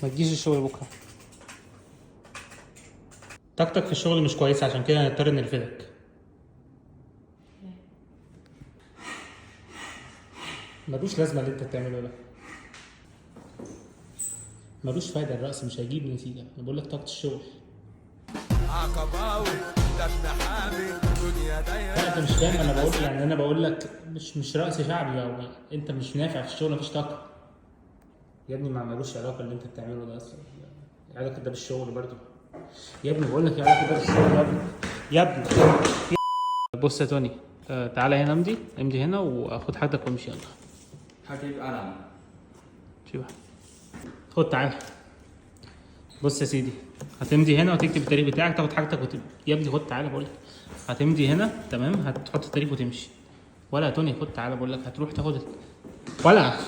ما تجيش الشغل بكره. طاقتك في الشغل مش كويسه، عشان كده هنضطر نرفدك. ملوش لازمه اللي انت بتعمله ده، ملوش فايده، الرقص مش هيجيب نتيجه. انا بقول لك طاقه الشغل. عقباوي ده ابن حامي دنيا دايره. لا انت مش فاهم، انا بقول يعني انا بقول لك مش رقص شعبي، او انت مش نافع في الشغل، مفيش طاقه. يا ابني ما ملوش علاقه اللي انت بتعمله ده اصلا، علاقه ده بالشغل برضه. يا ابني بقول لك علاقه ده بالشغل يا ابني. يا ابني بص يا توني، تعالى هنا، امضي هنا وخد حاجتك وامشي يلا. هجيب قلم. شوف، خد تعالى. بص يا سيدي، هتمضي هنا وتكتب التاريخ بتاعك، تاخد حاجتك يا ابني خد تعالى بقول لك. هتمضي هنا تمام، هتحط التاريخ وتمشي. ولا يا توني خد تعالى بقول لك، هتروح تاخد ولا